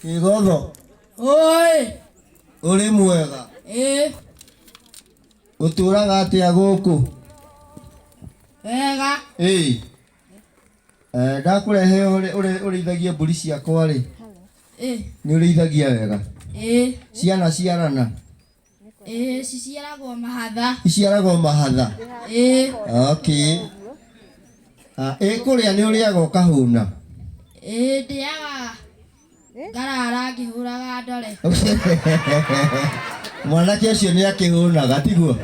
Kĩgotho. Oi. Ũrĩ mwega. Ũtũraga atĩa gũkũ? Wega. Ndakũrehe ũrĩithagie mbũri ciakwa rĩ. Nĩ ũrĩithagia wega. Ciana ciarana. Ciciaragwo mahatha. Iciaragwo mahatha. Okay. Kũrĩa nĩ ũrĩaga ũkahũna. Ndĩaga ngarara ngĩhũraga ndore. Mwanake ũcio nĩ akĩhũnaga tiguo.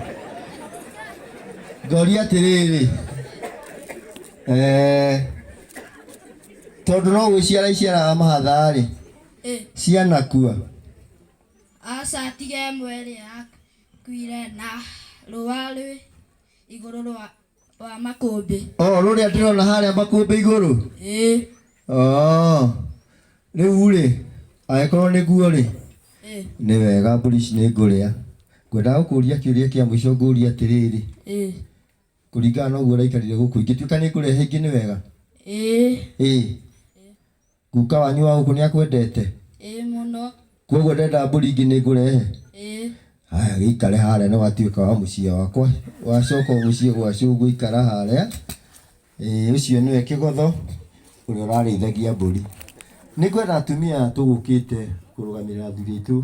Ngoria atĩrĩrĩ. Tondũ no gwĩciara iciaraga mahatha rĩ. Cianakua. Aca tiga ĩmwe ĩrĩa yakuire na rũa rwĩ igũrũ wa makũmbĩ. Rũrĩa ndĩrona harĩa makũmbĩ igũrũ. Rĩu rĩ, angĩkorwo nĩguo rĩ, nĩ wega mbũri ici nĩ ngũrĩa. Ngwendaga gũkũria kĩũria kĩa mũico ngũrie atĩrĩrĩ. Kũringana na ũguo ũraikarire gũkũ ingĩtuĩka nĩ ngũrehe ingĩ nĩ wega? Guka wanyu wa gũkũ nĩ akwendete? Mũno. Koguo ndenda mbũri ingĩ nĩ ngũrehe? Haya, gĩikare harĩa na watuĩka wa mũciĩ wakwa. Wacoka mũciĩ gwa cũngũ ikara harĩa. Ũcio nĩwe Kĩgotho ũrĩa ũrarĩithagia mbũri. Nĩ ngwenda atumia tũgũkĩte kũrũgamĩrĩra athuri aitũ.